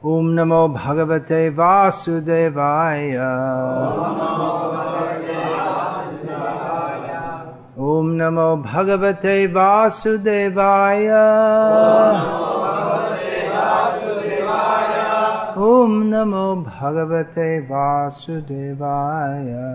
Om Namo Bhagavate Vasudevaya. Om Namo Bhagavate Vasudevaya. Om Namo Bhagavate Vasudevaya.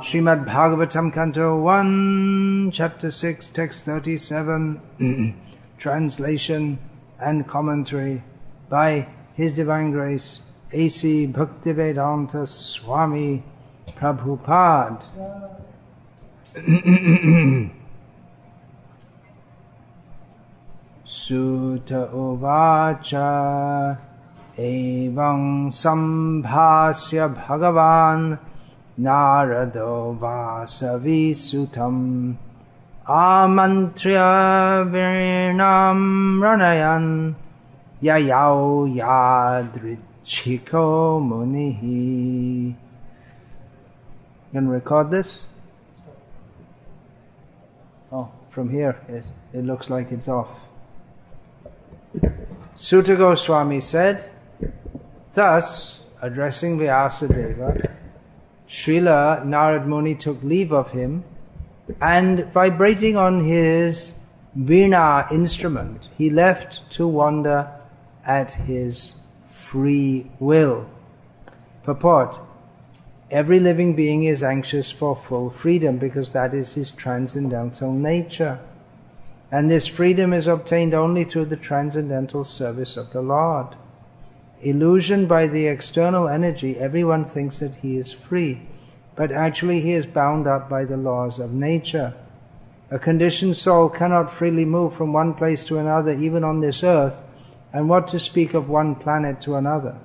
Srimad Bhagavatam Canto 1, Chapter 6, Text 37, Translation and Commentary by His Divine Grace A.C. Bhaktivedanta Swami Prabhupada. Sutta Uvacha Evam Sambhasya Bhagavan Narado Vasavi Sutam Amantrya Virnam Ranayan Yayau Yadrichiko Munihi. Can we record this? Oh, from here it looks like it's off. Sutta Goswami said, thus, addressing Vyasadeva, Srila Narad Muni took leave of him, and vibrating on his Veena instrument, he left to wander at his free will. Purport: every living being is anxious for full freedom because that is his transcendental nature. And this freedom is obtained only through the transcendental service of the Lord. Illusioned by the external energy, everyone thinks that he is free, but actually he is bound up by the laws of nature. A conditioned soul cannot freely move from one place to another, even on this earth, and what to speak of one planet to another.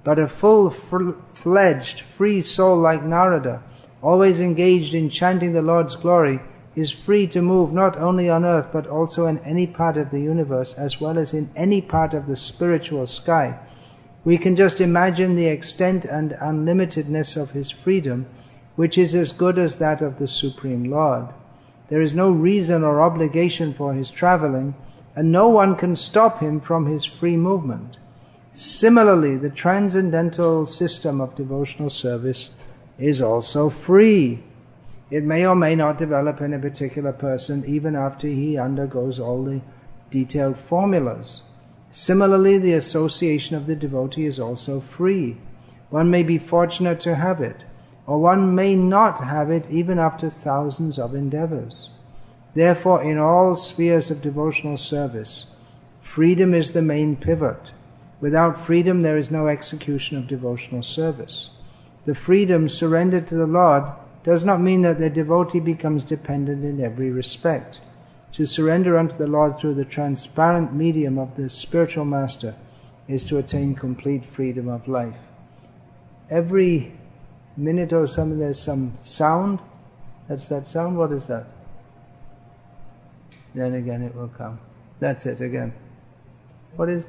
But a full-fledged, free soul like Narada, always engaged in chanting the Lord's glory, is free to move not only on earth but also in any part of the universe, as well as in any part of the spiritual sky. We can just imagine the extent and unlimitedness of his freedom, which is as good as that of the Supreme Lord. There is no reason or obligation for his traveling, and no one can stop him from his free movement. Similarly, the transcendental system of devotional service is also free. It may or may not develop in a particular person even after he undergoes all the detailed formulas. Similarly, the association of the devotee is also free. One may be fortunate to have it, or one may not have it even after thousands of endeavors. Therefore, in all spheres of devotional service, freedom is the main pivot. Without freedom, there is no execution of devotional service. The freedom surrendered to the Lord does not mean that the devotee becomes dependent in every respect. To surrender unto the Lord through the transparent medium of the spiritual master is to attain complete freedom of life. Every minute or something there's some sound. That's that sound. What is that? Then again it will come. That's it again. What is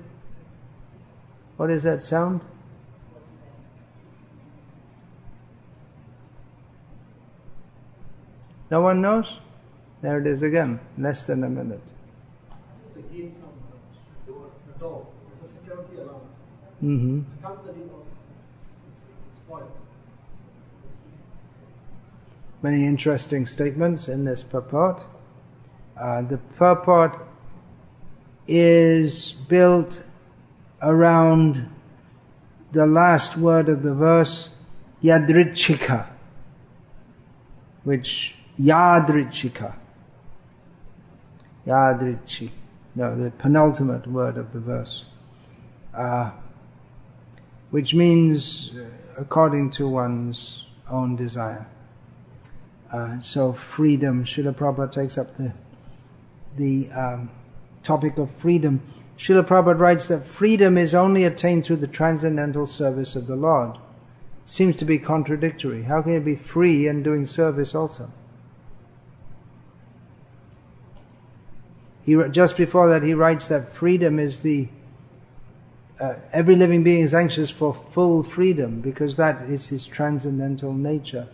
that sound? No one knows? There it is again. Less than a minute. It's a gate sound. The door. It's a security alarm. Mm-hmm. I can't tell you what it's spoiled. Many interesting statements in this purport. The purport is built around the last word of the verse, yadrichika, which Yadrichika. The penultimate word of the verse. Which means according to one's own desire. So freedom, Srila Prabhupada takes up the topic of freedom. Srila Prabhupada writes that freedom is only attained through the transcendental service of the Lord. It seems to be contradictory. How can you be free and doing service also? Just before that he writes that freedom is every living being is anxious for full freedom because that is his transcendental nature.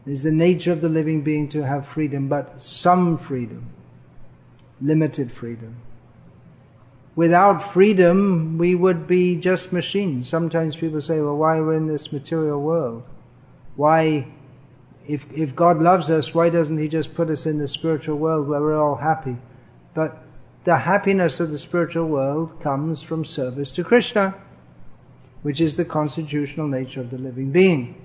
It is the nature of the living being to have freedom, but some freedom. limited freedom. Without freedom, we would be just machines. Sometimes people say, well, why we're in this material world? Why, if God loves us, why doesn't He just put us in the spiritual world where we're all happy? But the happiness of the spiritual world comes from service to Krishna, which is the constitutional nature of the living being.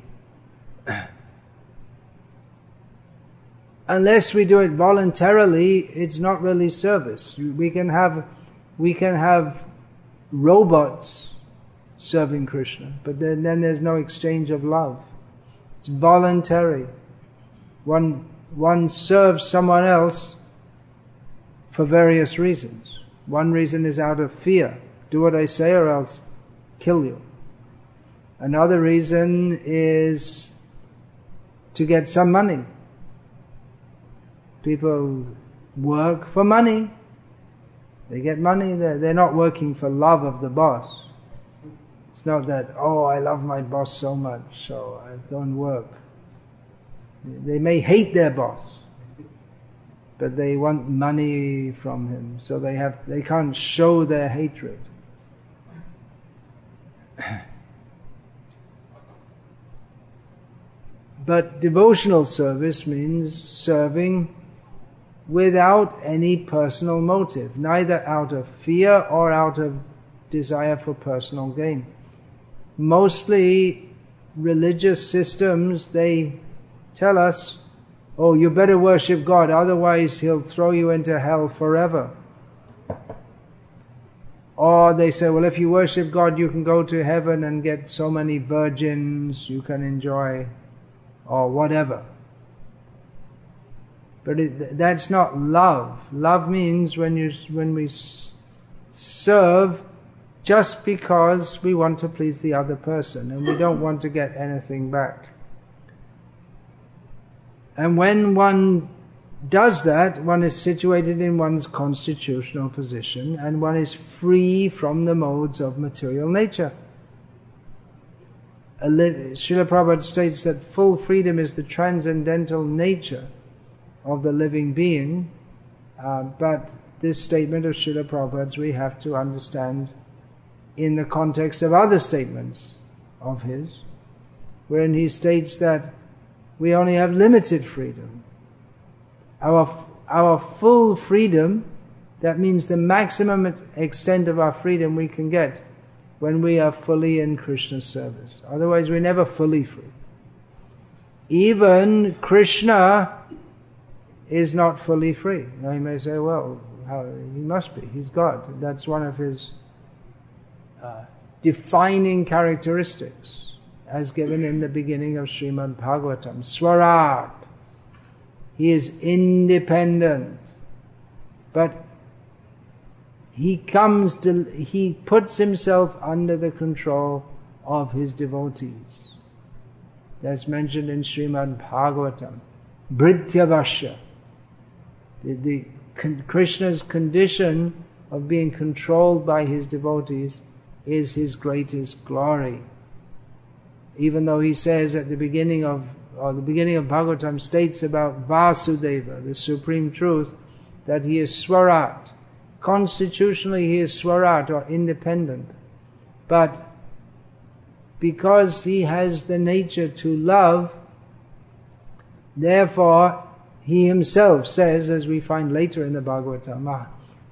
Unless we do it voluntarily, it's not really service. We can have robots serving Krishna, but then there's no exchange of love. It's voluntary. One serves someone else for various reasons. One reason is out of fear. Do what I say or else kill you. Another reason is to get some money. People work for money. They get money. They're not working for love of the boss. It's not that, oh, I love my boss so much, so I go and work. They may hate their boss, but they want money from him, so they can't show their hatred. But devotional service means serving without any personal motive, neither out of fear or out of desire for personal gain. Mostly religious systems, they tell us, oh, you better worship God, otherwise He'll throw you into hell forever. Or they say, well, if you worship God, you can go to heaven and get so many virgins you can enjoy, or whatever. But that's not love. Love means when we serve just because we want to please the other person and we don't want to get anything back. And when one does that, one is situated in one's constitutional position and one is free from the modes of material nature. Srila Prabhupada states that full freedom is the transcendental nature of the living being, but this statement of Srila Prabhupada's we have to understand in the context of other statements of his, wherein he states that we only have limited freedom. Our full freedom, that means the maximum extent of our freedom we can get when we are fully in Krishna's service. Otherwise we're never fully free. Even Krishna is not fully free. Now you may say, well, he must be. He's God. That's one of his defining characteristics, as given in the beginning of Srimad Bhagavatam. Swarat. He is independent. But he puts himself under the control of his devotees. That's mentioned in Srimad Bhagavatam. Bhrityavasya. Krishna's condition of being controlled by his devotees is his greatest glory. Even though he says at the beginning of Bhagavatam states about Vasudeva, the supreme truth, that he is Swarat. Constitutionally he is Swarat, or independent. But because he has the nature to love, therefore he himself says, as we find later in the Bhagavatam,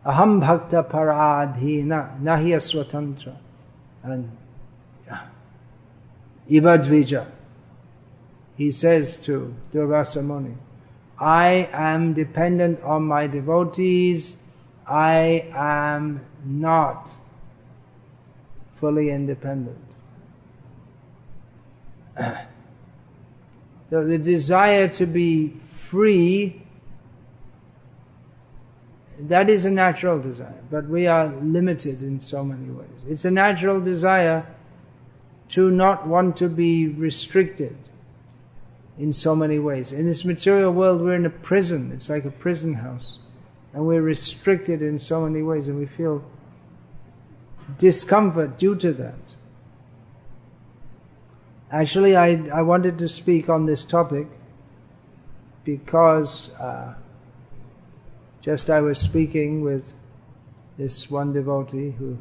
Aham bhakta paradhina nahiya swatantra, and Ivadvija. He says to Durvasa Muni, I am dependent on my devotees, I am not fully independent. So the desire to be free, that is a natural desire, but we are limited in so many ways. It's a natural desire to not want to be restricted in so many ways. In this material world we're in a prison, it's like a prison house, and we're restricted in so many ways and we feel discomfort due to that. Actually, I wanted to speak on this topic because Just I was speaking with this one devotee who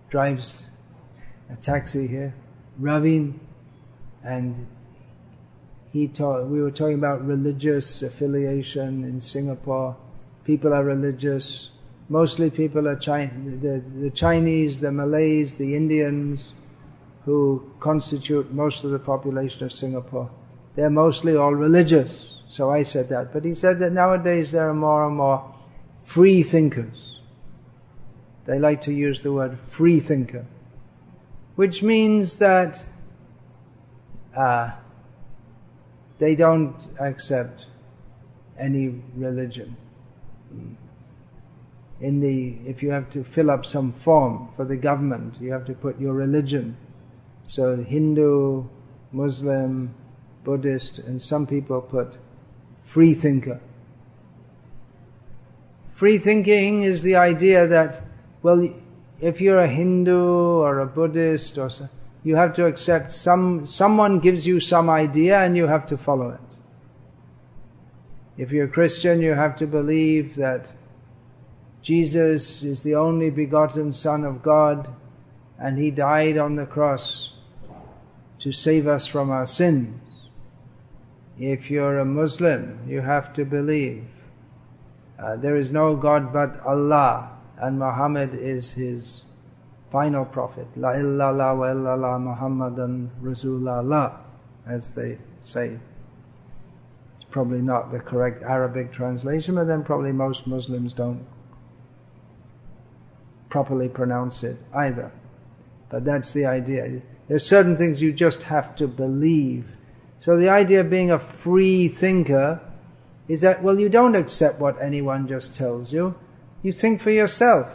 drives a taxi here, Ravin, and we were talking about religious affiliation in Singapore. People are religious. Mostly people are the Chinese, the Malays, the Indians, who constitute most of the population of Singapore. They're mostly all religious. So I said that. But he said that nowadays there are more and more free thinkers. They like to use the word free thinker, which means that they don't accept any religion. If you have to fill up some form for the government, you have to put your religion. So Hindu, Muslim, Buddhist, and some people put free thinker. Free thinking is the idea that, well, if you're a Hindu or a Buddhist or so, you have to accept someone gives you some idea and you have to follow it. If you're a Christian, you have to believe that Jesus is the only begotten Son of God and He died on the cross to save us from our sins. If you're a Muslim, you have to believe there is no God but Allah, and Muhammad is His final prophet. La illallah wa illallah Muhammadan Rasulullah, as they say. It's probably not the correct Arabic translation, but then probably most Muslims don't properly pronounce it either. But that's the idea. There's certain things you just have to believe. So the idea of being a free thinker is that, well, you don't accept what anyone just tells you. You think for yourself.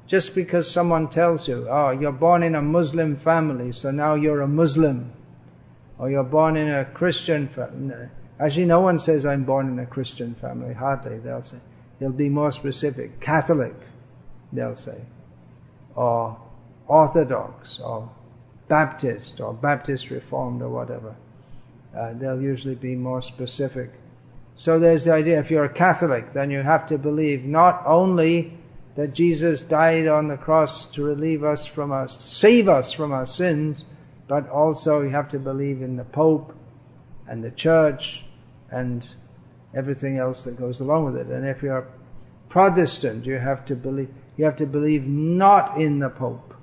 Just because someone tells you, oh, you're born in a Muslim family, so now you're a Muslim. Or you're born in a Christian family. Actually, no one says I'm born in a Christian family. Hardly. They'll be more specific. Catholic, they'll say. Or Orthodox, or Baptist, or Baptist Reformed, or whatever. They'll usually be more specific. So there's the idea, if you're a Catholic, then you have to believe not only that Jesus died on the cross to save us from our sins, but also you have to believe in the Pope and the Church and everything else that goes along with it. And if you're Protestant, you have to believe not in the Pope.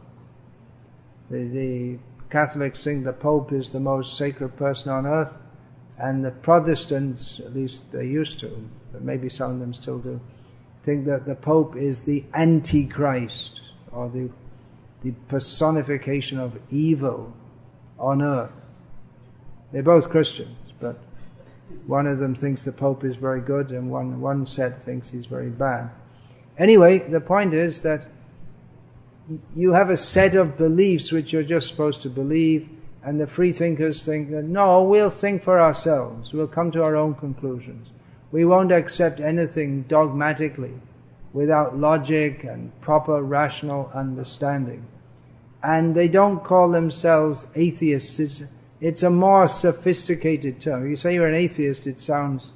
The Catholics think the Pope is the most sacred person on earth, and the Protestants, at least they used to, but maybe some of them still do, think that the Pope is the Antichrist, or the personification of evil on earth. They're both Christians, but one of them thinks the Pope is very good, and one set thinks he's very bad. Anyway, the point is that you have a set of beliefs which you're just supposed to believe, and the free thinkers think that, no, we'll think for ourselves. We'll come to our own conclusions. We won't accept anything dogmatically without logic and proper rational understanding. And they don't call themselves atheists. It's a more sophisticated term. If you say you're an atheist, it sounds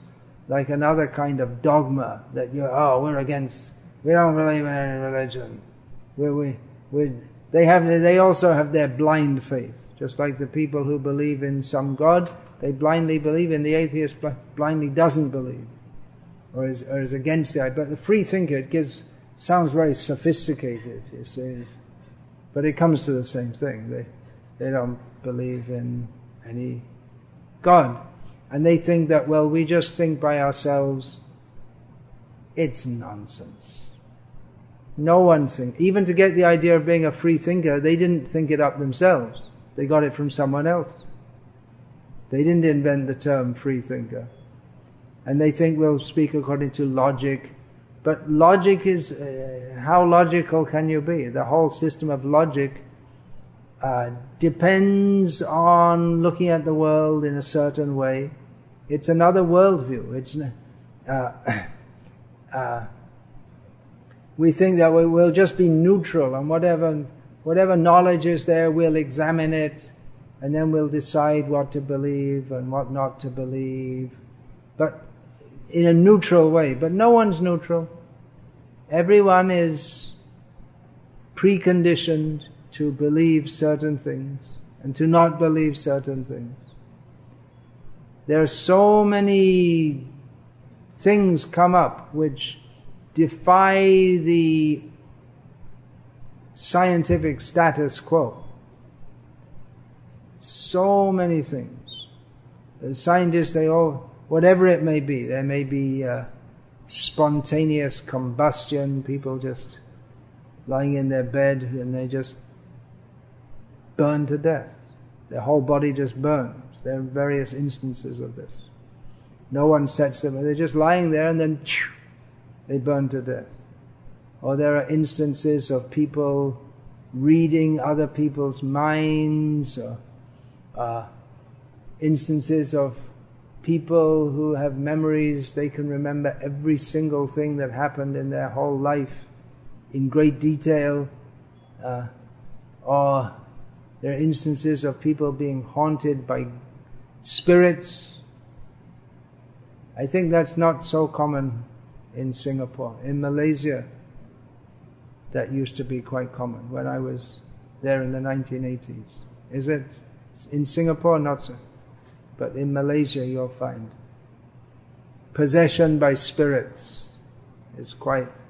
like another kind of dogma that we're against. We don't believe in any religion. They also have their blind faith. Just like the people who believe in some God, they blindly believe, and the atheist blindly doesn't believe, or is against the idea. But the free thinker, sounds very sophisticated, you see. But it comes to the same thing. They don't believe in any God. And they think that, well, we just think by ourselves. It's nonsense. No one thinks. Even to get the idea of being a free thinker, they didn't think it up themselves. They got it from someone else. They didn't invent the term free thinker. And they think we'll speak according to logic. But logic is, how logical can you be? The whole system of logic depends on looking at the world in a certain way. It's another worldview. We think that we'll just be neutral, and whatever knowledge is there, we'll examine it, and then we'll decide what to believe and what not to believe. But in a neutral way, but no one's neutral. Everyone is preconditioned to believe certain things and to not believe certain things. There are so many things come up which defy the scientific status quo. So many things. The scientists, whatever it may be, there may be spontaneous combustion, people just lying in their bed and they just burn to death. Their whole body just burns. There are various instances of this. No one sets them, they're just lying there and then they burn to death. Or there are instances of people reading other people's minds, or instances of people who have memories, they can remember every single thing that happened in their whole life in great detail. Or there are instances of people being haunted by spirits. I think that's not so common in Singapore. In Malaysia, that used to be quite common when I was there in the 1980s. Is it? In Singapore, not so. But in Malaysia, you'll find possession by spirits is quite,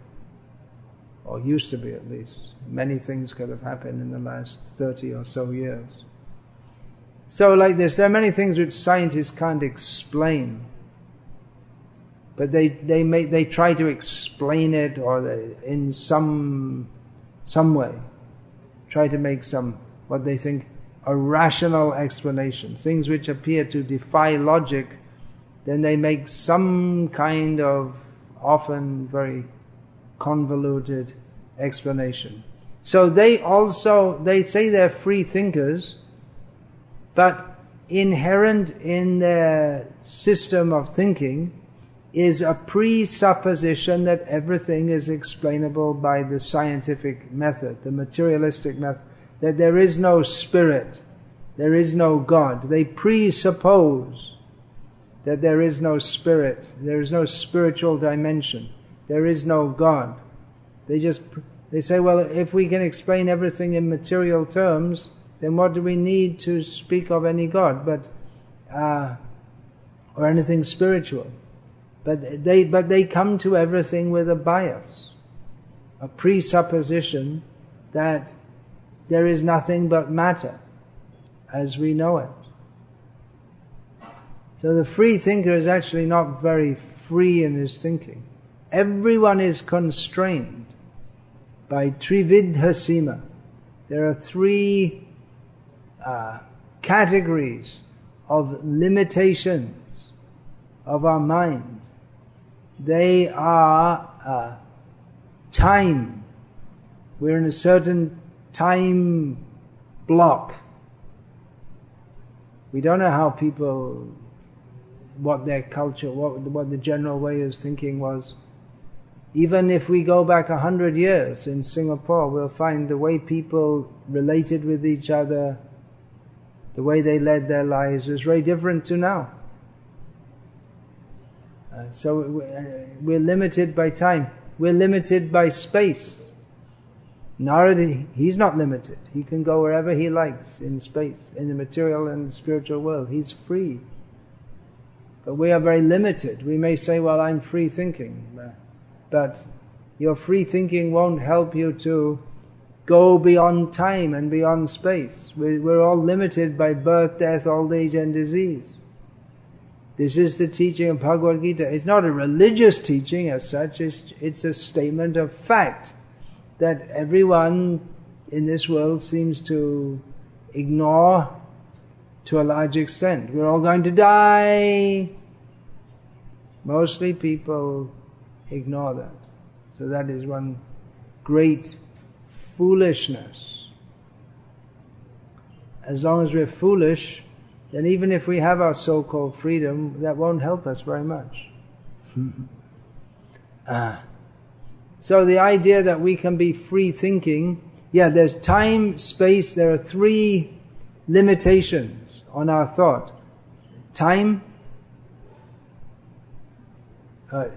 or used to be at least. Many things could have happened in the last 30 or so years. So like this, there are many things which scientists can't explain. But they try to explain it, or they, in some way, try to make some, what they think, a rational explanation. Things which appear to defy logic, then they make some kind of, often very convoluted explanation. So they say they're free thinkers, but inherent in their system of thinking is a presupposition that everything is explainable by the scientific method, the materialistic method, that there is no spirit, there is no God. They presuppose that there is no spirit, there is no spiritual dimension, there is no God. They say, well, if we can explain everything in material terms, then what do we need to speak of any God, or anything spiritual? But they come to everything with a bias, a presupposition that there is nothing but matter as we know it. So the free thinker is actually not very free in his thinking. Everyone is constrained by trividha sima. There are three categories of limitations of our mind. They are time. We're in a certain time block. We don't know how people, what their culture, what the general way of thinking was. Even if we go back 100 years in Singapore, we'll find the way people related with each other, the way they led their lives was very different to now. So we're limited by time. We're limited by space. Narada, he's not limited. He can go wherever he likes in space, in the material and the spiritual world. He's free. But we are very limited. We may say, well, I'm free thinking. But your free thinking won't help you to go beyond time and beyond space. We're all limited by birth, death, old age and disease. This is the teaching of Bhagavad-gita. It's not a religious teaching as such, it's a statement of fact that everyone in this world seems to ignore to a large extent. We're all going to die. Mostly people ignore that. So that is one great foolishness. As long as we're foolish, then even if we have our so-called freedom, that won't help us very much. So the idea that we can be free thinking, there's time, space, there are three limitations on our thought. Time,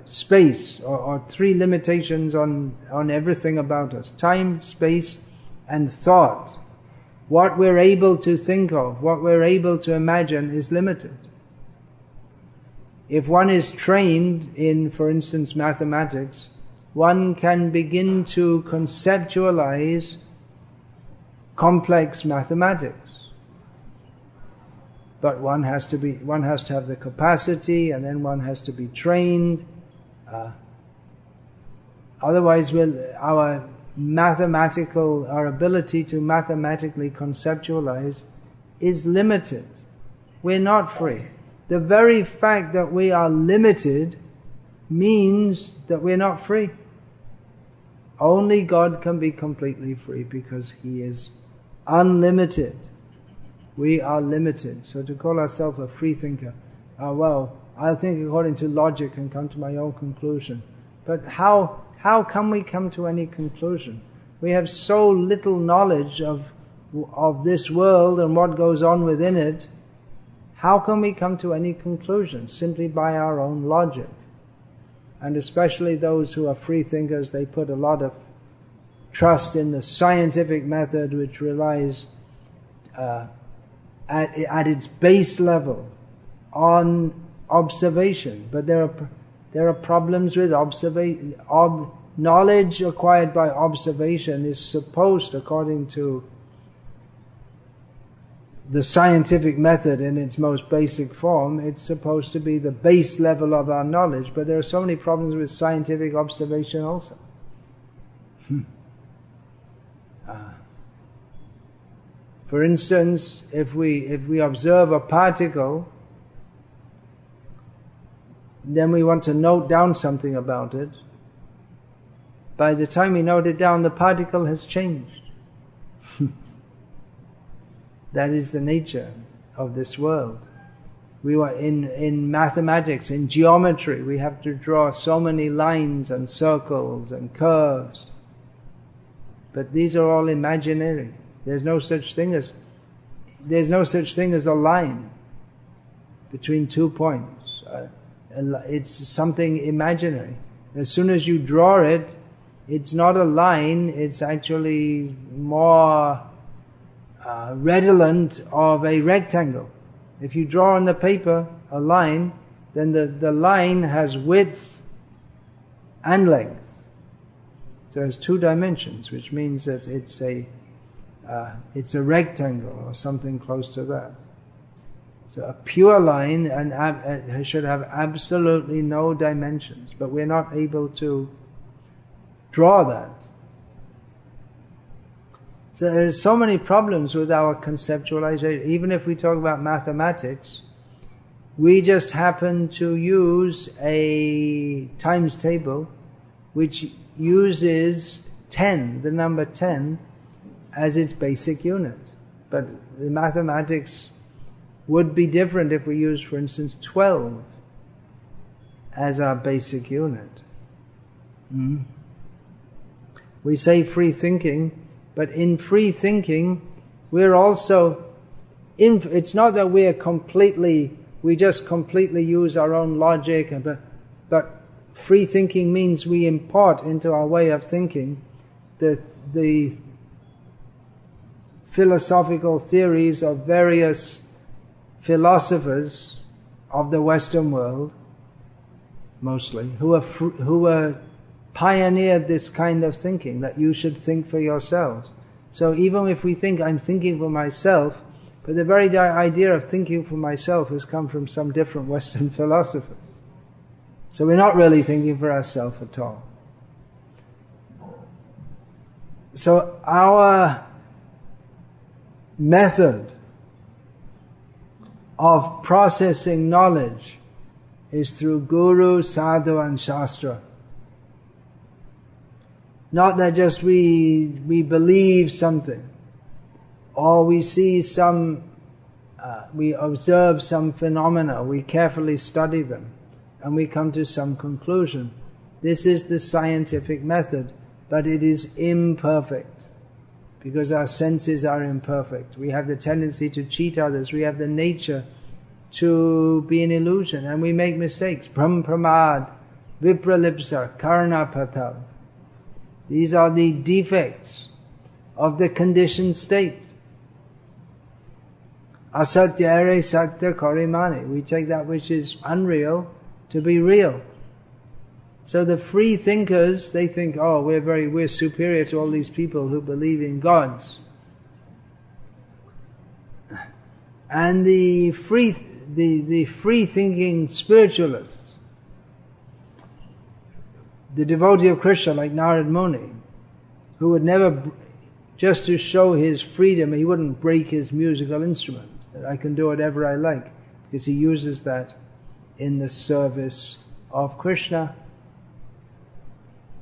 space, or three limitations on everything about us: time, space, and thought. What we're able to think of, what we're able to imagine is limited. If one is trained in, for instance, mathematics, one can begin to conceptualize complex mathematics. But one has to have the capacity, and then one has to be trained. Otherwise, our ability to mathematically conceptualize is limited. We're not free. The very fact that we are limited means that we're not free. Only God can be completely free because He is unlimited. We are limited. So to call ourselves a free thinker, well, I'll think according to logic and come to my own conclusion. But how can we come to any conclusion? We have so little knowledge of this world and what goes on within it. How can we come to any conclusion? Simply by our own logic. And especially those who are free thinkers, they put a lot of trust in the scientific method, which relies at its base level on observation. But there are problems with observation. Knowledge acquired by observation is supposed, according to the scientific method in its most basic form, it's supposed to be the base level of our knowledge. But there are so many problems with scientific observation also. For instance, if we observe a particle, then we want to note down something about it. By the time we note it down, the particle has changed. That is the nature of this world. We were in mathematics, in geometry, we have to draw so many lines and circles and curves. But these are all imaginary. There's no such thing as a line between 2 points. It's something imaginary. As soon as you draw it, it's not a line, it's actually more redolent of a rectangle. If you draw on the paper a line, then the line has width and length. So it has 2 dimensions, which means that it's a rectangle or something close to that. So a pure line should have absolutely no dimensions, but we're not able to draw that. So there's so many problems with our conceptualization. Even if we talk about mathematics, we just happen to use a times table which uses 10, the number 10, as its basic unit. But the mathematics would be different if we used, for instance, 12 as our basic unit. We say free thinking, but in free thinking, we're also, it's not that we just completely use our own logic, but free thinking means we import into our way of thinking the philosophical theories of various philosophers of the Western world, mostly, who pioneered this kind of thinking, that you should think for yourselves. So even if we think I'm thinking for myself, but the very idea of thinking for myself has come from some different Western philosophers. So we're not really thinking for ourselves at all. So our method of processing knowledge is through Guru, Sadhu and Shastra. Not that just we believe something, or we see we observe some phenomena, we carefully study them, and we come to some conclusion. This is the scientific method, but it is imperfect, because our senses are imperfect. We have the tendency to cheat others, we have the nature to be an illusion, and we make mistakes. Brahm pramad, vipralipsa, karna patal. These are the defects of the conditioned state. Asatyare satya karimani. We take that which is unreal to be real. So the free thinkers, they think, oh, we're superior to all these people who believe in gods. And the free thinking spiritualists, the devotee of Krishna like Narad Muni, who would never, just to show his freedom, he wouldn't break his musical instrument. That I can do whatever I like, because he uses that in the service of Krishna.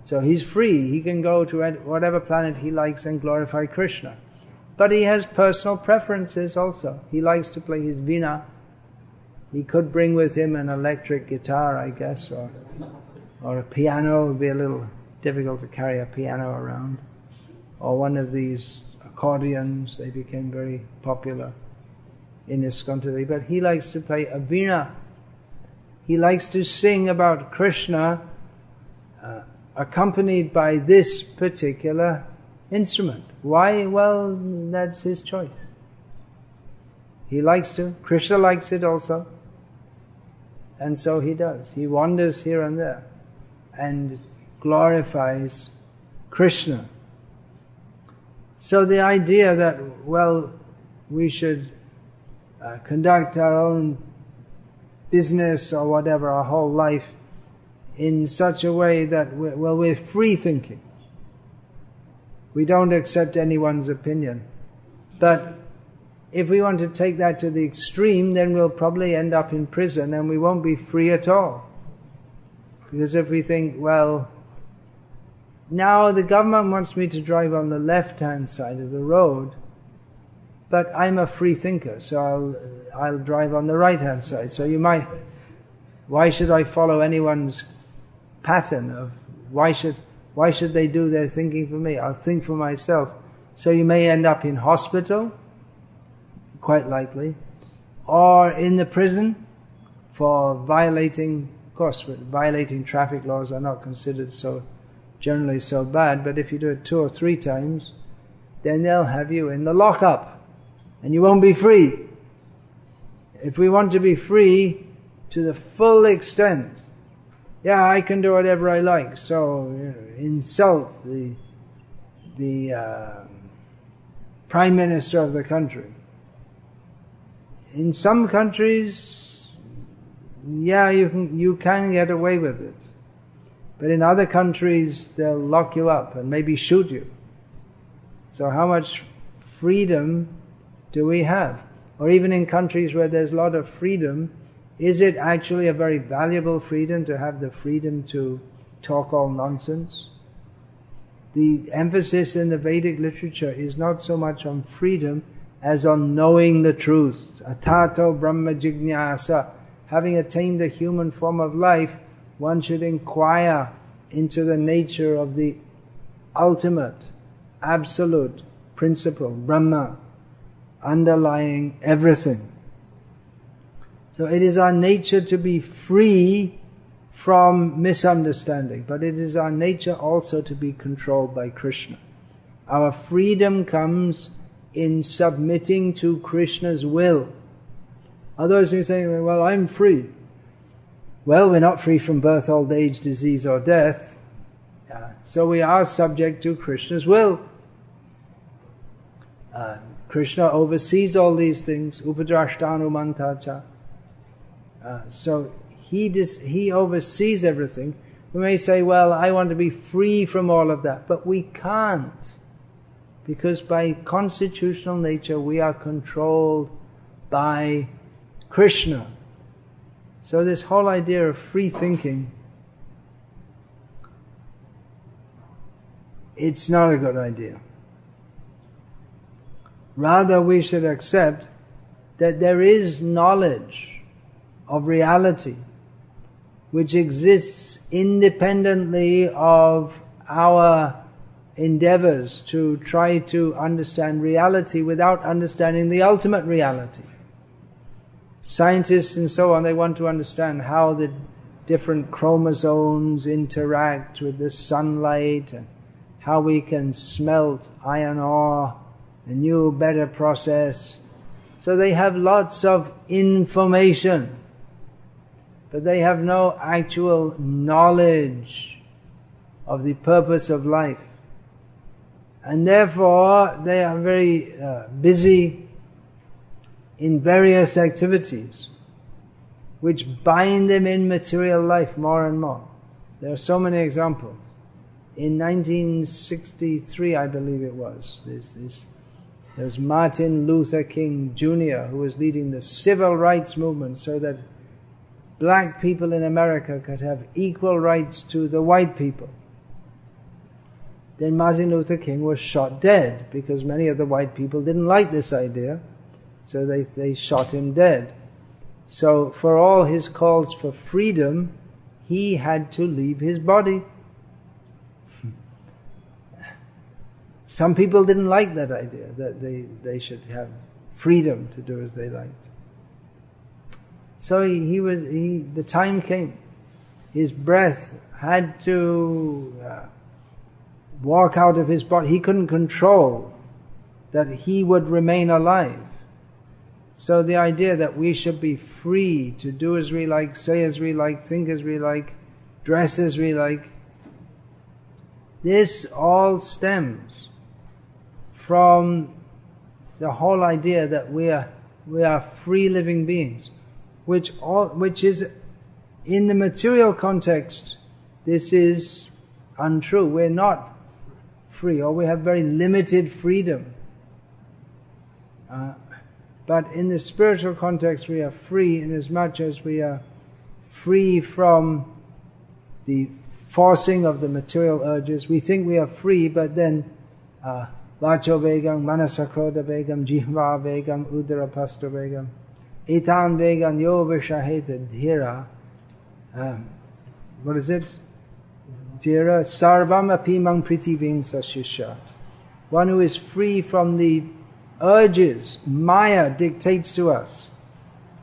So he's free, he can go to whatever planet he likes and glorify Krishna. But he has personal preferences also. He likes to play his veena. He could bring with him an electric guitar, I guess, or a piano. It would be a little difficult to carry a piano around. Or one of these accordions, they became very popular in ISKCON today. But he likes to play a veena. He likes to sing about Krishna accompanied by this particular instrument. Why? Well, that's his choice. He likes to. Krishna likes it also. And so he does. He wanders here and there and glorifies Krishna. So the idea that, well, we should conduct our own business or whatever, our whole life, in such a way that we're free thinking. We don't accept anyone's opinion. But if we want to take that to the extreme, then we'll probably end up in prison and we won't be free at all. Because if we think, well, now the government wants me to drive on the left-hand side of the road, but I'm a free thinker, so I'll drive on the right-hand side. So you might, why should I follow anyone's pattern of why should they do their thinking for me? I'll think for myself. So you may end up in hospital, quite likely, or in the prison for violating, of course, violating traffic laws are not considered generally so bad, but if you do it 2 or 3 times, then they'll have you in the lockup, and you won't be free. If we want to be free to the full extent, yeah, I can do whatever I like. So insult the Prime Minister of the country. In some countries, yeah, you can get away with it. But in other countries, they'll lock you up and maybe shoot you. So how much freedom do we have? Or even in countries where there's a lot of freedom, is it actually a very valuable freedom to have the freedom to talk all nonsense? The emphasis in the Vedic literature is not so much on freedom as on knowing the truth. Atato Brahma Jignasa. Having attained the human form of life, one should inquire into the nature of the ultimate, absolute principle, Brahma, underlying everything. So it is our nature to be free from misunderstanding, but it is our nature also to be controlled by Krishna. Our freedom comes in submitting to Krishna's will. Others who say, well, I'm free. Well, we're not free from birth, old age, disease or death. So we are subject to Krishna's will. Krishna oversees all these things. Upadrashtanu mantacha. So he oversees everything. We may say, well, I want to be free from all of that. But we can't. Because by constitutional nature we are controlled by Krishna. So this whole idea of free thinking, it's not a good idea. Rather, we should accept that there is knowledge of reality which exists independently of our endeavors to try to understand reality without understanding the ultimate reality. Scientists and so on, they want to understand how the different chromosomes interact with the sunlight, and how we can smelt iron ore, a new, better process. So they have lots of information, but they have no actual knowledge of the purpose of life. And therefore they are very busy in various activities which bind them in material life more and more. There are so many examples. In 1963, I believe it was, there was Martin Luther King Jr. who was leading the civil rights movement so that black people in America could have equal rights to the white people. Then Martin Luther King was shot dead because many of the white people didn't like this idea, so they shot him dead. So for all his calls for freedom, he had to leave his body. Some people didn't like that idea, that they should have freedom to do as they liked. So the time came. His breath had to walk out of his body. He couldn't control that he would remain alive. So the idea that we should be free to do as we like, say as we like, think as we like, dress as we like, this all stems from the whole idea that we are free living beings, which is in the material context, this is untrue. We're not free, or we have very limited freedom. But in the spiritual context, we are free in as much as we are free from the forcing of the material urges. We think we are free, but then Vacho vegam, manasakroda vegam, jihva vegam, udara pasto vegam, etan vegam, yo vishaheta dhira. What is it? Dhira sarvam apimang pritiving sashisha. One who is free from the urges. Maya dictates to us.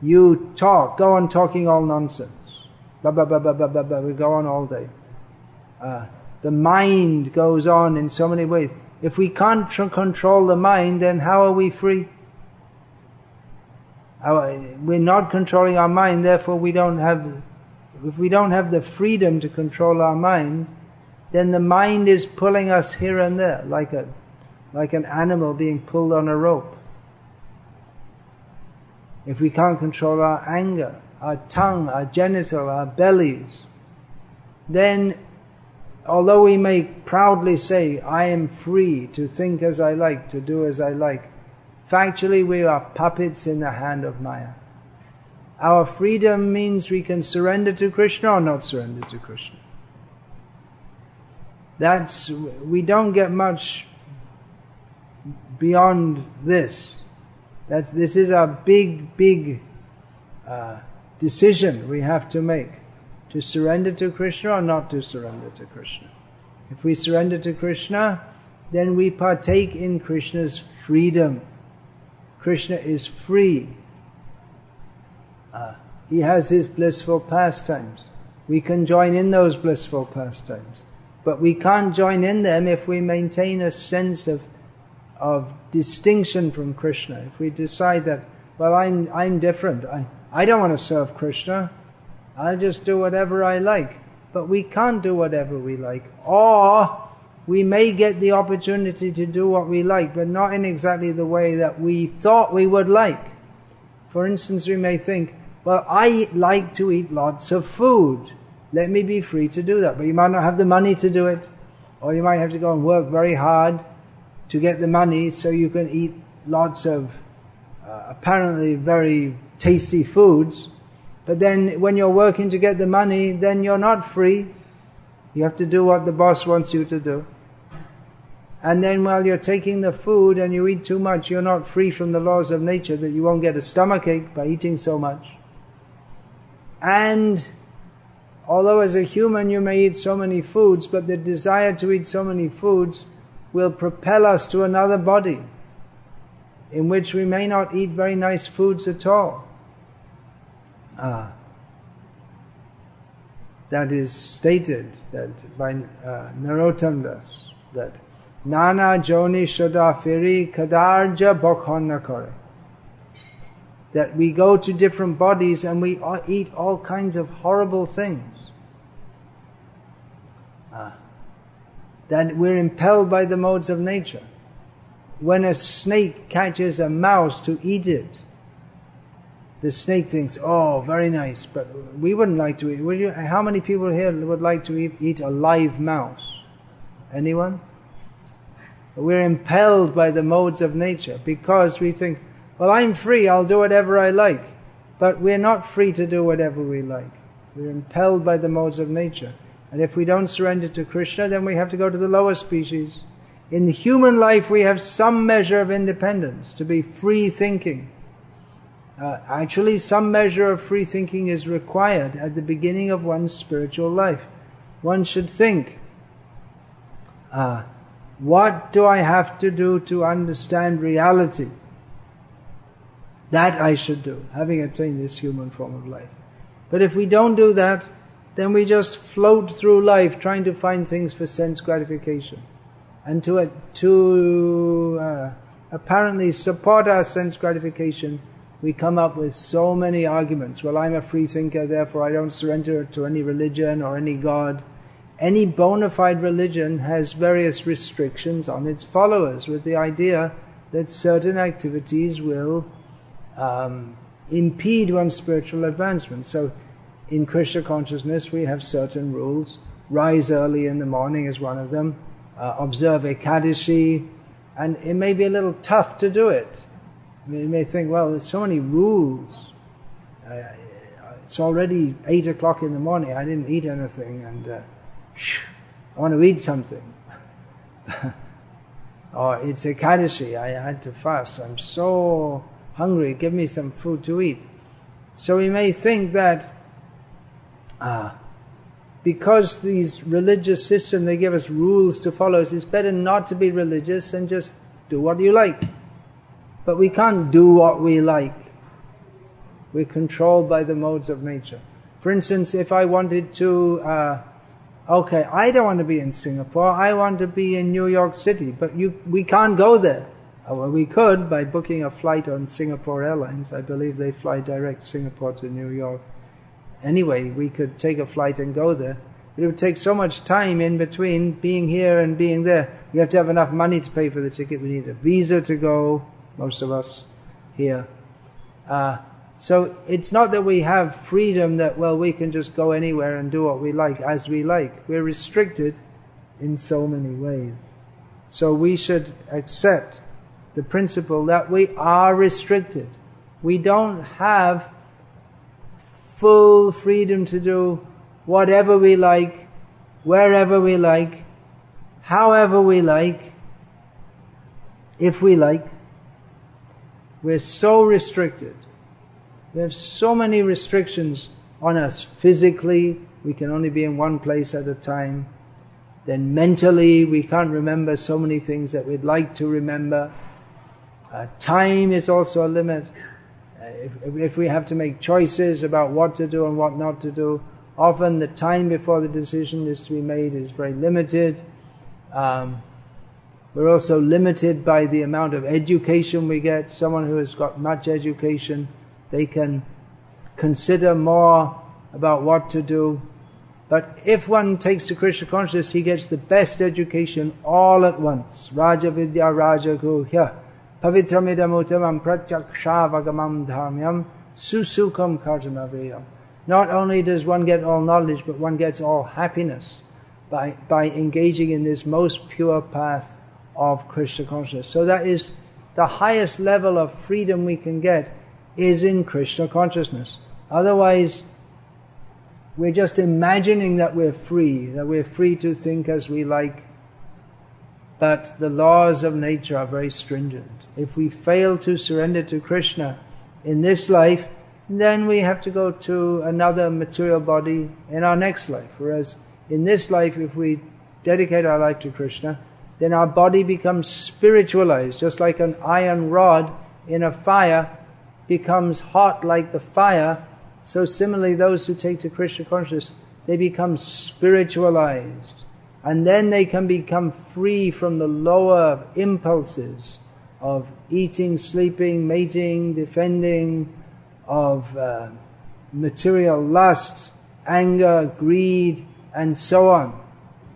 You talk, go on talking all nonsense. We go on all day. The mind goes on in so many ways. If we can't control the mind, then how are we free? We're not controlling our mind, therefore if we don't have the freedom to control our mind, then the mind is pulling us here and there, like an animal being pulled on a rope. If we can't control our anger, our tongue, our genital, our bellies, then although we may proudly say, I am free to think as I like, to do as I like, factually we are puppets in the hand of Maya. Our freedom means we can surrender to Krishna or not surrender to Krishna. We don't get much beyond this. This is a big decision we have to make. To surrender to Krishna or not to surrender to Krishna. If we surrender to Krishna, then we partake in Krishna's freedom. Krishna is free. He has his blissful pastimes. We can join in those blissful pastimes. But we can't join in them if we maintain a sense of distinction from Krishna. If we decide that, well, I'm different. I don't want to serve Krishna. I'll just do whatever I like. But we can't do whatever we like. Or we may get the opportunity to do what we like, but not in exactly the way that we thought we would like. For instance, we may think, well, I like to eat lots of food. Let me be free to do that. But you might not have the money to do it. Or you might have to go and work very hard to get the money so you can eat lots of apparently very tasty foods. But then when you're working to get the money, then you're not free. You have to do what the boss wants you to do. And then while you're taking the food and you eat too much, you're not free from the laws of nature that you won't get a stomachache by eating so much. And although as a human you may eat so many foods, but the desire to eat so many foods will propel us to another body in which we may not eat very nice foods at all. that is stated that by Narottam Das, that Nana Joni Shodafiri Kadarja Bokhana Kore. That we go to different bodies and we eat all kinds of horrible things. That we're impelled by the modes of nature. When a snake catches a mouse to eat it, the snake thinks, oh, very nice, but we wouldn't like to eat. Would you? How many people here would like to eat a live mouse? Anyone? We're impelled by the modes of nature because we think, well, I'm free, I'll do whatever I like. But we're not free to do whatever we like. We're impelled by the modes of nature. And if we don't surrender to Krishna, then we have to go to the lower species. In the human life, we have some measure of independence, to be free thinking. Actually, some measure of free thinking is required at the beginning of one's spiritual life. One should think, what do I have to do to understand reality? That I should do, having attained this human form of life. But if we don't do that, then we just float through life trying to find things for sense gratification. And to apparently support our sense gratification, we come up with so many arguments. Well, I'm a free thinker, therefore I don't surrender to any religion or any God. Any bona fide religion has various restrictions on its followers, with the idea that certain activities will impede one's spiritual advancement. So in Krishna consciousness we have certain rules. Rise early in the morning is one of them. Observe Ekadashi. And it may be a little tough to do it. You may think, well, there's so many rules. It's already 8 o'clock in the morning. I didn't eat anything and I want to eat something. Or it's Ekadashi. I had to fast. I'm so hungry. Give me some food to eat. So we may think that because these religious systems, they give us rules to follow, it's better not to be religious and just do what you like. But we can't do what we like. We're controlled by the modes of nature. For instance, if I wanted to, I don't want to be in Singapore, I want to be in New York City, but we can't go there. Well, we could by booking a flight on Singapore Airlines. I believe they fly direct Singapore to New York. Anyway, we could take a flight and go there. It would take so much time in between being here and being there. We have to have enough money to pay for the ticket. We need a visa to go, most of us here. So it's not that we have freedom that, well, we can just go anywhere and do what we like, as we like. We're restricted in so many ways. So we should accept the principle that we are restricted. We don't have full freedom to do whatever we like, wherever we like, however we like, if we like. We're so restricted. We have so many restrictions on us. Physically, we can only be in one place at a time. Then mentally, we can't remember so many things that we'd like to remember. Time is also a limit. If we have to make choices about what to do and what not to do, often the time before the decision is to be made is very limited. We're also limited by the amount of education we get. Someone who has got much education, they can consider more about what to do. But if one takes to Krishna consciousness, he gets the best education all at once. Raja Vidya Raja Guhya Pavitramidam Uttamam Pratyaksha Dhamyam Susukam Kartanavayam. Not only does one get all knowledge, but one gets all happiness by engaging in this most pure path of Krishna consciousness. So that is the highest level of freedom we can get, is in Krishna consciousness. Otherwise, we're just imagining that we're free to think as we like. But the laws of nature are very stringent. If we fail to surrender to Krishna in this life, then we have to go to another material body in our next life. Whereas in this life, if we dedicate our life to Krishna, then our body becomes spiritualized, just like an iron rod in a fire becomes hot like the fire. So similarly, those who take to Krishna consciousness, they become spiritualized. And then they can become free from the lower impulses of eating, sleeping, mating, defending, of material lust, anger, greed, and so on.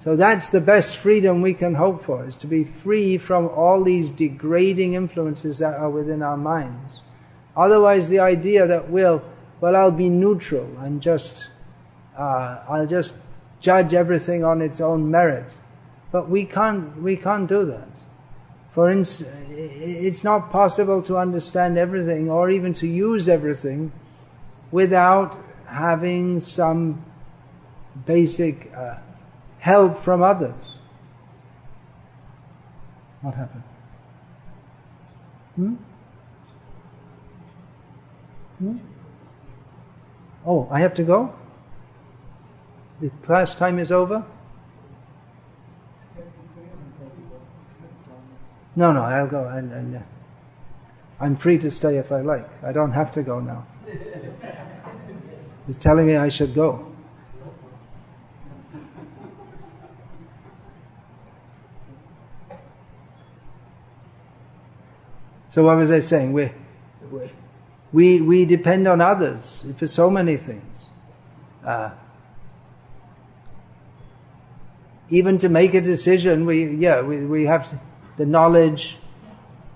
So that's the best freedom we can hope for, is to be free from all these degrading influences that are within our minds. Otherwise, the idea that I'll be neutral and I'll just judge everything on its own merit. But we can't do that. For instance, it's not possible to understand everything or even to use everything without having some basic help from others. What happened? Oh, I have to go? The class time is over? No, I'll go. I'm free to stay if I like. I don't have to go now. He's telling me I should go. So what was I saying? We depend on others for so many things. Even to make a decision, we have the knowledge.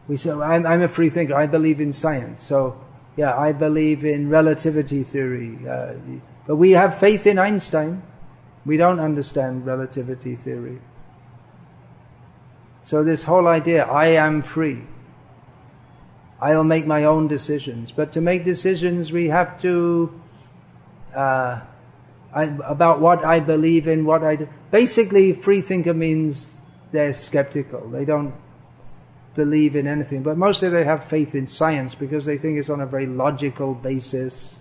We say, I'm a free thinker. I believe in science. So I believe in relativity theory. But we have faith in Einstein. We don't understand relativity theory. So this whole idea, I am free. I'll make my own decisions. But to make decisions, we have to about what I believe in, what I do. Basically, free thinker means they're skeptical. They don't believe in anything. But mostly they have faith in science because they think it's on a very logical basis.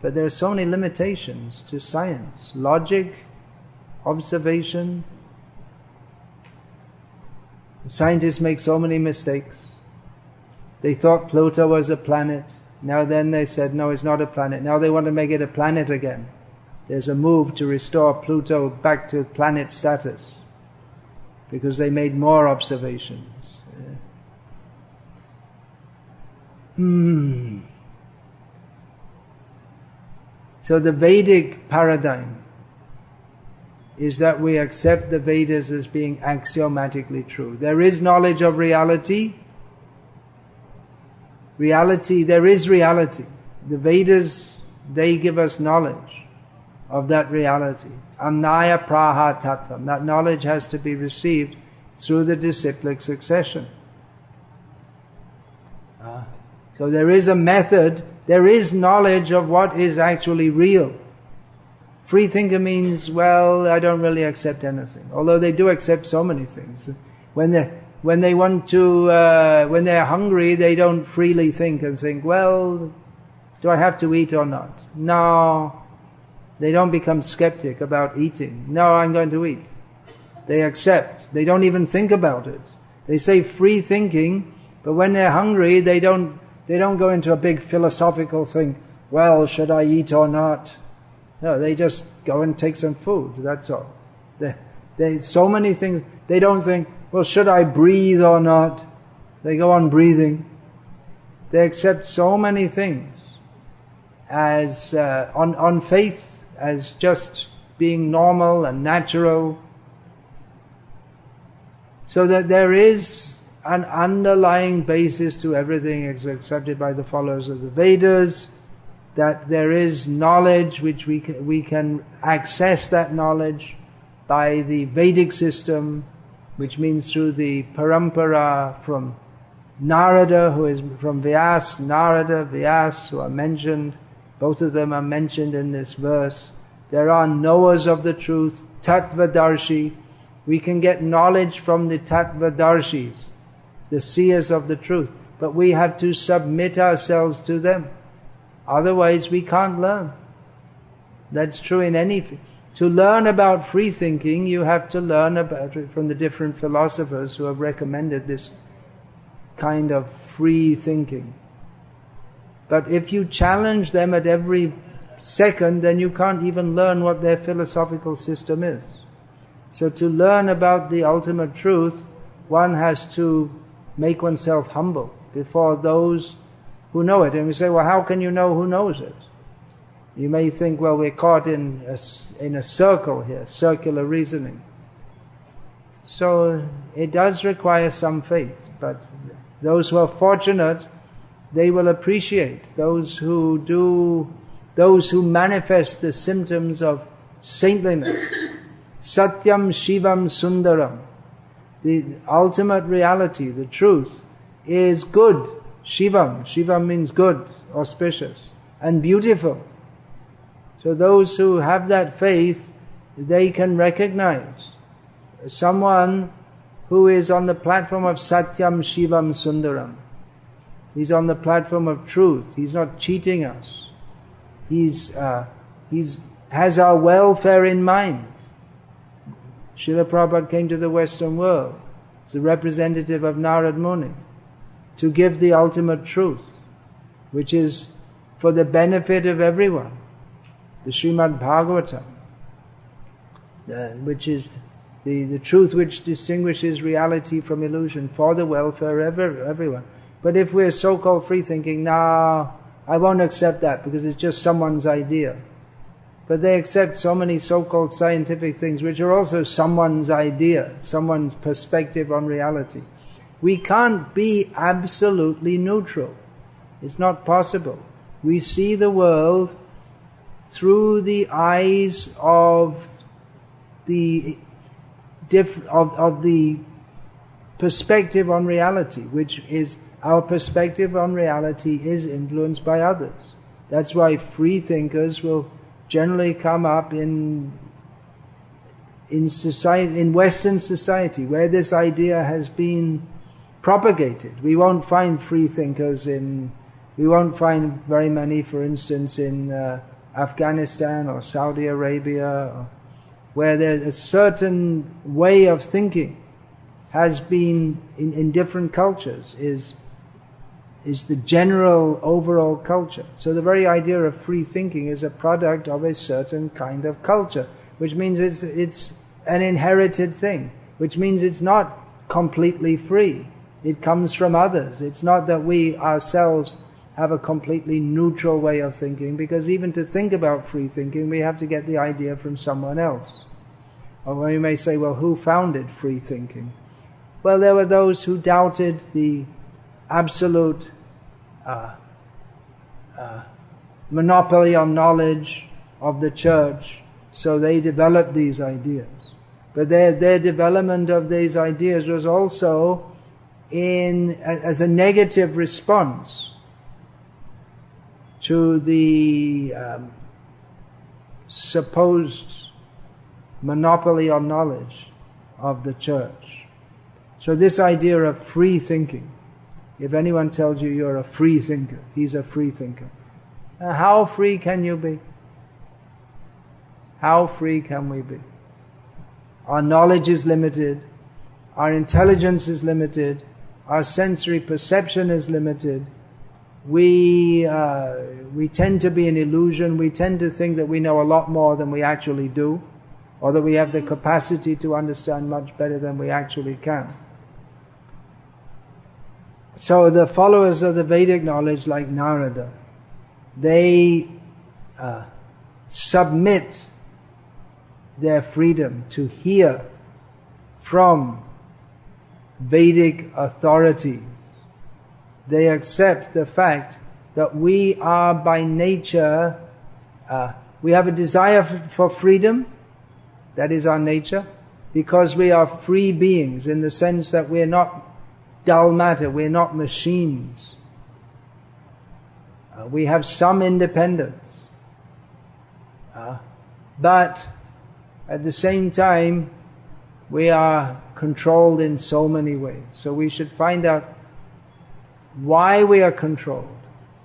But there are so many limitations to science. Logic, observation. Scientists make so many mistakes. They thought Pluto was a planet. Now then they said, no, it's not a planet. Now they want to make it a planet again. There's a move to restore Pluto back to planet status because they made more observations. So the Vedic paradigm is that we accept the Vedas as being axiomatically true. There is knowledge of reality. There is reality. The Vedas, they give us knowledge of that reality. Amnaya praha tattvam. That knowledge has to be received through the disciplic succession. So there is a method, there is knowledge of what is actually real. Free thinker means, I don't really accept anything. Although they do accept so many things. When they're hungry, they don't freely think and think, do I have to eat or not? No. They don't become skeptic about eating. No, I'm going to eat. They accept. They don't even think about it. They say free thinking, but when they're hungry, they don't go into a big philosophical thing. Should I eat or not? No, they just go and take some food. That's all. So many things. They don't think, should I breathe or not? They go on breathing. They accept so many things as on faith as just being normal and natural. So that there is an underlying basis to everything as accepted by the followers of the Vedas, that there is knowledge which we can access that knowledge by the Vedic system, which means through the parampara from Narada, who is from Vyas, Narada, Vyas, who are mentioned. Both of them are mentioned in this verse. There are knowers of the truth, Tattvadarshi. We can get knowledge from the Tattvadarshis, the seers of the truth. But we have to submit ourselves to them. Otherwise we can't learn. That's true in anything. To learn about free thinking, you have to learn about it from the different philosophers who have recommended this kind of free thinking. But if you challenge them at every second, then you can't even learn what their philosophical system is. So to learn about the ultimate truth, one has to make oneself humble before those who know it. And we say, well, how can you know who knows it? You may think, well, we're caught in a circle here, circular reasoning. So it does require some faith, but those who are fortunate, they will appreciate those who manifest the symptoms of saintliness. Satyam Shivam Sundaram. The ultimate reality, the truth, is good. Shivam. Shivam means good, auspicious, and beautiful. So those who have that faith, they can recognize someone who is on the platform of Satyam Shivam Sundaram. He's on the platform of truth. He's not cheating us. He's has our welfare in mind. Srila Prabhupada came to the Western world as a representative of Narad Muni to give the ultimate truth, which is for the benefit of everyone. The Srimad Bhagavatam, which is the truth which distinguishes reality from illusion for the welfare of everyone. But if we're so-called free-thinking, no, I won't accept that because it's just someone's idea. But they accept so many so-called scientific things which are also someone's idea, someone's perspective on reality. We can't be absolutely neutral. It's not possible. We see the world through the eyes of the perspective on reality, which is our perspective on reality is influenced by others. That's why free thinkers will generally come up in society, in Western society, where this idea has been propagated. We won't find free thinkers we won't find very many, for instance, in Afghanistan or Saudi Arabia, where there's a certain way of thinking has been in different cultures, is the general overall culture. So the very idea of free thinking is a product of a certain kind of culture, which means it's an inherited thing, which means it's not completely free. It comes from others. It's not that we ourselves have a completely neutral way of thinking, because even to think about free thinking, we have to get the idea from someone else. Or you may say, well, who founded free thinking? Well, there were those who doubted the absolute monopoly on knowledge of the church, so they developed these ideas. But their development of these ideas was also as a negative response to the supposed monopoly on knowledge of the church. So this idea of free thinking, if anyone tells you you're a free thinker, he's a free thinker. How free can you be? How free can we be? Our knowledge is limited, our intelligence is limited, our sensory perception is limited. We tend to be an illusion. We tend to think that we know a lot more than we actually do, or that we have the capacity to understand much better than we actually can. So the followers of the Vedic knowledge, like Narada, they submit their freedom to hear from Vedic authorities. They accept the fact that we are by nature, we have a desire for freedom, that is our nature, because we are free beings in the sense that we are not dull matter, we are not machines. We have some independence. But at the same time, we are controlled in so many ways. So we should find out why we are controlled.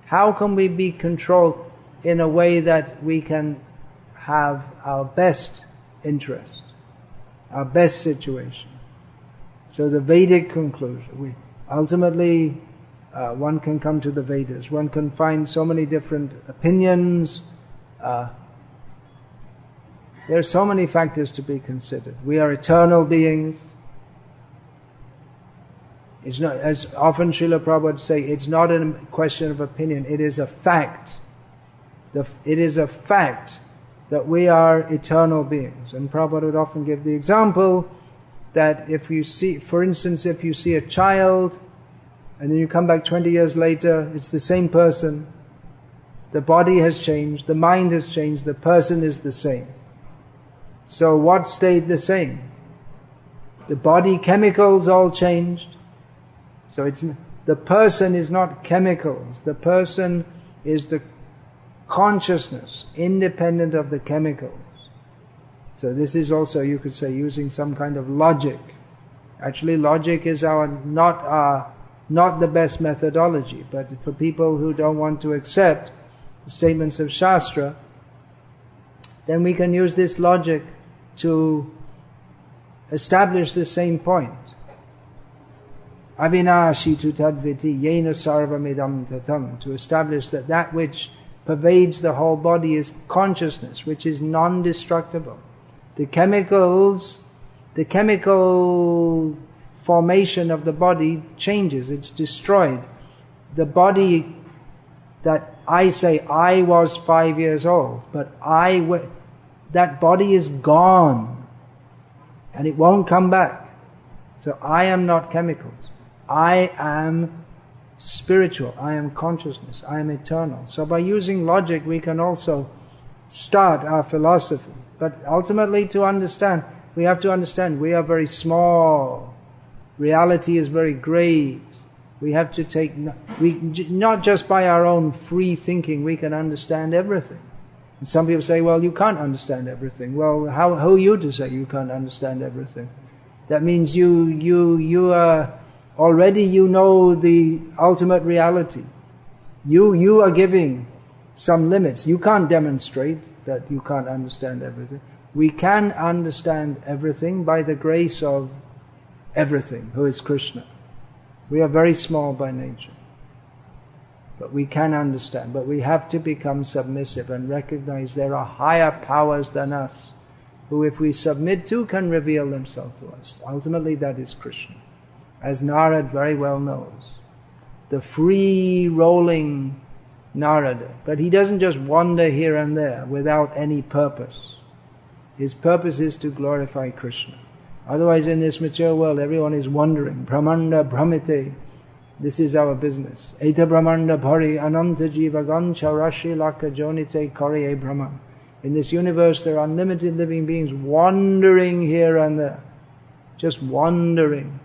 How can we be controlled in a way that we can have our best interest, our best situation? So the Vedic conclusion, ultimately one can come to the Vedas. One can find so many different opinions, There are so many factors to be considered. We are eternal beings. It's not, as often Srila Prabhupada would say, it's not a question of opinion, it is a fact. It is a fact that we are eternal beings. And Prabhupada would often give the example that if you see, for instance, if you see a child and then you come back 20 years later, it's the same person. The body has changed, the mind has changed, the person is the same. So what stayed the same? The body chemicals all changed. So the person is not chemicals. The person is the consciousness, independent of the chemicals. So this is also, you could say, using some kind of logic. Actually, logic is not the best methodology, but for people who don't want to accept the statements of Shastra, then we can use this logic to establish the same point. Avinashi tu tadviti yena sarvamidam tatam, to establish that which pervades the whole body is consciousness, which is non-destructible. The chemical formation of the body changes, it's destroyed. The body that I say, I was 5 years old, but that body is gone and it won't come back. So I am not chemicals. I am spiritual. I am consciousness. I am eternal. So by using logic we can also start our philosophy. But ultimately, to understand, we have to understand we are very small. Reality is very great. We have to not just by our own free thinking we can understand everything. And some people say, well, you can't understand everything. Well, who are you to say you can't understand everything? That means you are already, you know the ultimate reality. You are giving some limits. You can't demonstrate that you can't understand everything. We can understand everything by the grace of everything, who is Krishna. We are very small by nature. But we can understand. But we have to become submissive and recognize there are higher powers than us, who if we submit to can reveal themselves to us. Ultimately that is Krishna. As Narad very well knows. The free rolling Narada. But he doesn't just wander here and there without any purpose. His purpose is to glorify Krishna. Otherwise in this material world everyone is wandering. Brahmanda Brahmite. This is our business. Eta Brahmanda Bhari Ananta Jiva Gancha Rashi Laka Jonite Kari Brahman. In this universe there are unlimited living beings wandering here and there. Just wandering.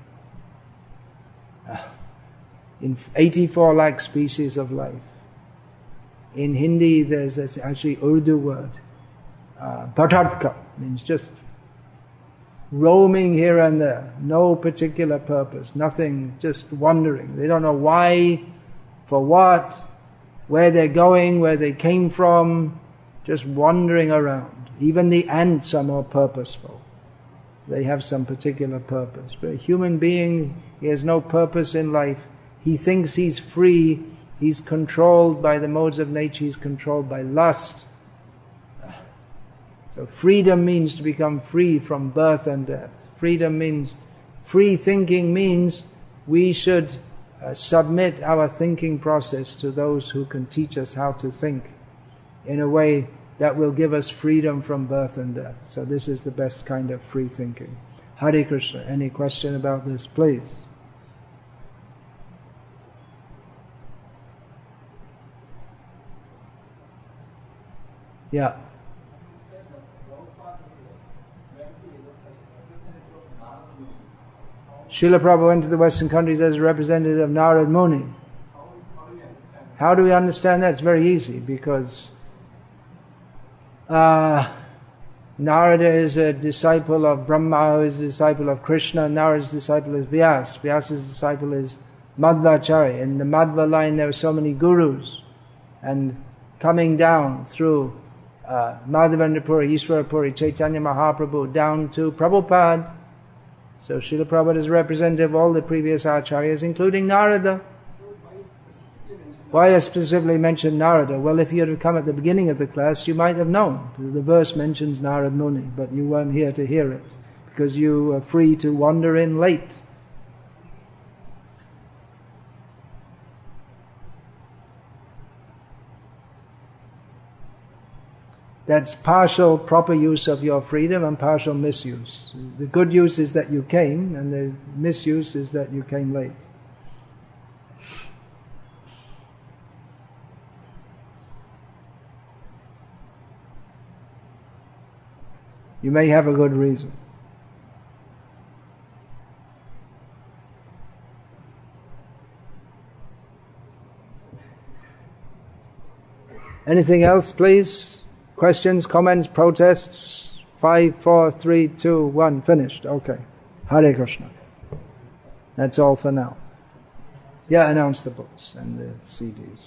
In 84 lakh species of life. In Hindi there's actually Urdu word. Patartka means just roaming here and there, no particular purpose, nothing, just wandering. They don't know why, for what, where they're going, where they came from, just wandering around. Even the ants are more purposeful. They have some particular purpose. But a human being, he has no purpose in life. He thinks he's free, he's controlled by the modes of nature, he's controlled by lust. So freedom means to become free from birth and death. Freedom means, free thinking means we should submit our thinking process to those who can teach us how to think in a way that will give us freedom from birth and death. So this is the best kind of free thinking. Hare Krishna. Any question about this, please? Yeah. Srila Prabhupada went to the Western countries as a representative of Narad Muni. How do we understand that? It's very easy, because Narada is a disciple of Brahma, who is a disciple of Krishna. Narada's disciple is Vyasa. Vyasa's disciple is Madhvacharya. In the Madhva line there are so many gurus. And coming down through Madhavendra Puri, Ishvara Puri, Chaitanya Mahaprabhu, down to Prabhupada. So Srila Prabhupada is representative of all the previous acharyas, including Narada. Why specifically mention Why I specifically mentioned Narada? Well, if you had come at the beginning of the class, you might have known. The verse mentions Narad Muni, but you weren't here to hear it, because you were free to wander in late. That's partial proper use of your freedom and partial misuse. The good use is that you came, and the misuse is that you came late. You may have a good reason. Anything else, please? Questions, comments, protests? 5, 4, 3, 2, 1, finished. Okay. Hare Krishna. That's all for now. Yeah, announce the books and the CDs.